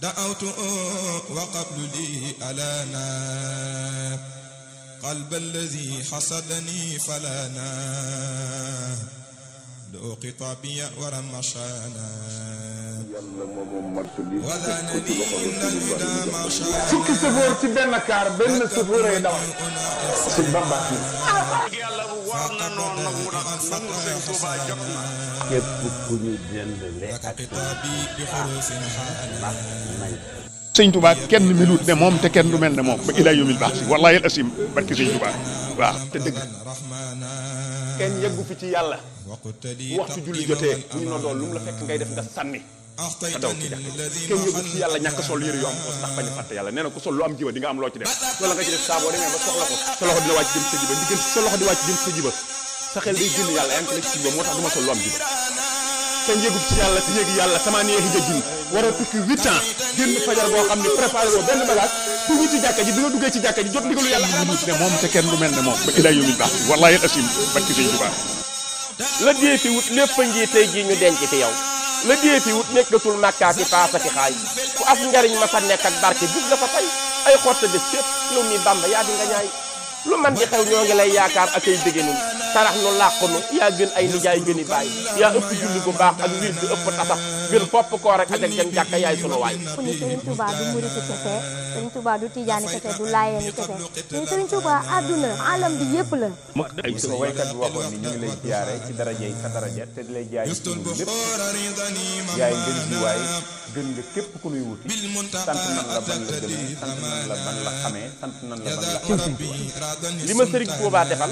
دعوت وقبل لي ألانا قلب الذي حسدني فلانا لو خطابي ورمشانا ولا نبي إلا الهدى ما شاء fukki sëfoor ci benn kaar benn sëfoor ay dawal su Bamba yàlla war na noonu nag mu tax nangu sëñ Tuubaa jot na képp ku ñu jëndale ak sëñ Tuubaa kenn melut ne moom te kenn du mel ne moom ba ilaa yawmil baax si wallaahi al asim barki sëñ Tuubaa waaw te dëgg kenn yeggu fi ci yàlla waxtu julli jotee ñu noddoon lu mu la fekk ngay def nga sànni ka daw ci jàkk kenn yeggu ci yàlla ñàkk sol yëre yu am poos ndax bañ a fàtte yàlla nee na ku sol lu am jiba di nga am loo ci def wala nga ci def saa boo demee ba soxla ko sa loxo dina wàcc jëm sa jiba diggante sa loxo di wàcc jëm sa jiba sa xel day génn yàlla yaa ngi ko nekk ci jiba moo tax du ma sol lu am jiba kenn yeggu ci yàlla te yéegi yàlla sama neexi jajin war a tukki 8 ans génn fajar boo xam ne préparé woo benn bagage dugg ci jàkka ji bi nga duggee ci jàkka ji jot ndigalu yàlla melut ne moom te kenn du mel ne moom ba ilaa yawmil baax si wallaahi al asim barki sëñ Tuubaa la dee fi wut lépp a ngi tey jii ñu denc fi yow la dee fi wut nekkatul màkkaati paasati xaay fu as njariñ ma fa nekk ak barke gis la fa tey ay xotta def fépp yow mi Bamba yaa di nga ñaay lu man di xew ñoo ngi lay yaakaar ak ay dégg nun sarax nu làqu nu yaa gën ay nijaay gëni bàyyi yaa ëpp julli bu baax ak wir bi ëpp tasax gën fopp koo rek ak jëm jàkka yaay sunu waay ku ni Sëriñ Tuubaa du muriti kese Sëriñ Tuubaa du tijaani kese du laayeeni kese mais Sëriñ Tuubaa àdduna alam bi yëpp la ay sama waykat bi waxoon ni ñu ngi lay ziyaare ci daraja yi sa daraja te di lay jaay sunu lépp yaay ngën ji waay gën nga képp ku nuy wuti sant nan la ban la gëmee sant nan la ban la xamee sant nan la ban la xamee li ma Sëriñ Tuubaa defal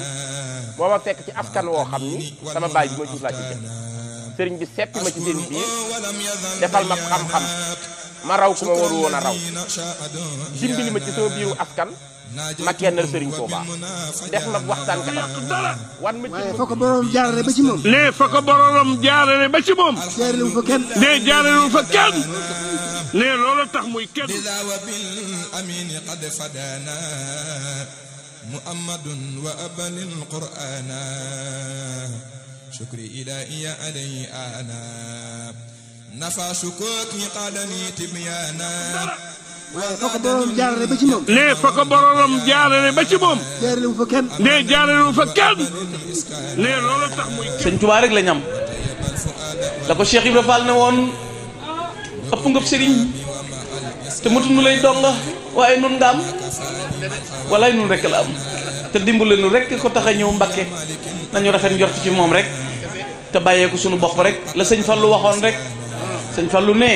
moo ma fekk ci askan woo xam ni sama baay bi ma jur laa ci jëm sëriñ bi seppi ma ci seen biir defal ma xam-xam ma raw ku ma waru woon a raw dimbali ma ci sama biiru askan ma kennal Sëriñ Tuubaa def ma waxtaan ka wan ma ci fa ko borom jaarale ba ci moom ne fa ko boromam jaarale ba ci moom jaarale wu fa kenn ne jaarale wu fa kenn ne loolu tax muy kenn محمد وأبل القرآن شكري إلهي علي أنا نفع شكوكي قالني تبيانا fa ko borom jaarale ba ci moom ne fa ko boromam jaarale ba ci moom jaarale wu fa kenn ne jaarale wu fa kenn ne loolu tax muy sëñ Tuubaa rek la ñam la ko Cheikh Ibra Fall ne woon ëpp nga sëriñ te mutu nu lay donga waaye nun nga am walaay nun rek la am te dimbale nu rek ko tax a ñëw Mbakke nañu rafet njort ci moom rek te bàyyeeku sunu bopp rek la sëñ Fallu waxoon rek sëñ Fallu ne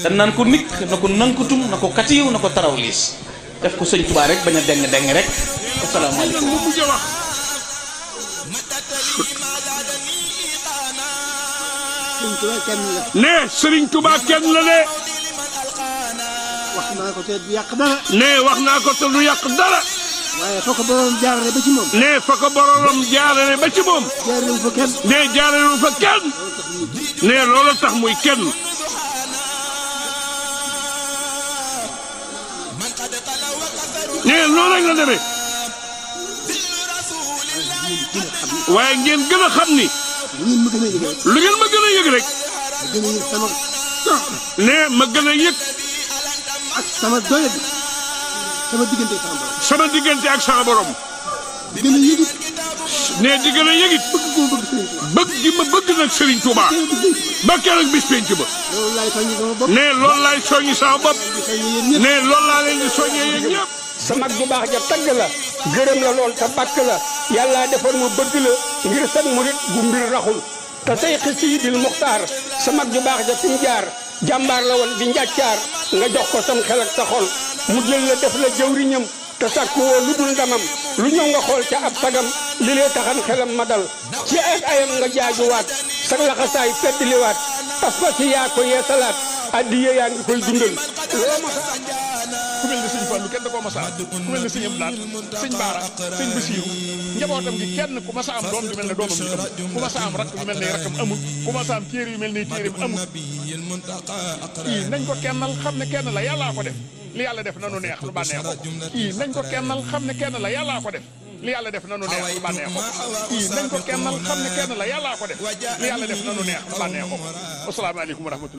dañ naan ko nikk na ko nankutum na ko katiw na ko taraw liis def ko sëñ Tuubaa rek bañ a deng deng rek asalaamaaleykum mu mujj wax Sëriñ Tuubaa kenn la ne Sëriñ Tuubaa kenn la de wax naa ko te du yàq dara ne wax naa ko te du yàq dara waaye fa ko borom jaarale ba ci moom ne fa ko boromam jaarale ba ci moom jaarale wu fa kenn ne jaarale wu fa kenn ne loolu tax muy kenn ne loolu rek la demee waaye ngeen gën a xam ni lu ngeen ma gën a yëg rek lu ngeen ma gën a yëg rek ma gën a yëg sama ne ma gën a yëg ak sama doyadi sama diggante ak sama borom sama diggante ak sama borom di gën a yëgit ne di gën a yëgit bëgg gi ma bëgg nag Serigne Touba ba keroog bis penc ba loolu laay soññi sama bopp ne loolu laay soññi sama bopp ne loolu laa leen di soññee yéen ñëpp sa mag ju baax ja tagg la gërëm la lool te bàkk la yàlla defoon mu bëgg la ngir sag murit gu mbir raxul te say Siidil Muxtaar sa mag ju baax ja fi mu jaar jàmbaar la woon di njàccaar nga jox ko sam xel ak sa xol mu jël la def la jëwriñam te sàkku woo lu dul ndamam lu ñëw nga xool ca ab sagam li lee taxan xelam ma dal ci ak ayam nga jaajuwaat sag laxasaay feddliwaat pas-pas yi yaa ko yeesalaat addiye yaa ngi koy dundal loo ma ku mel ne sëñ Fallu kenn da koo masa am ku mel ne sëñ Abdu Lahat sëñ Baara sëñ Basiiru njabootam gi kenn ku masa am doom ju mel ne doomam ji amul ku masa am rakk yu mel ne rakkam amul ku masa am téere yu mel ne téereem amul kii nañ ko kennal xam ne kenn la yàllaa ko def li yàlla def nanu neex lu bànneex ko kii nañ ko kennal xam ne kenn la yàllaa ko def li yàlla def nanu neex lu bànneex ko kii nañ ko kennal xam ne kenn la yàllaa ko def li yàlla def nanu neex lu bànneex ko asalaamaaleykum wa rahmatulah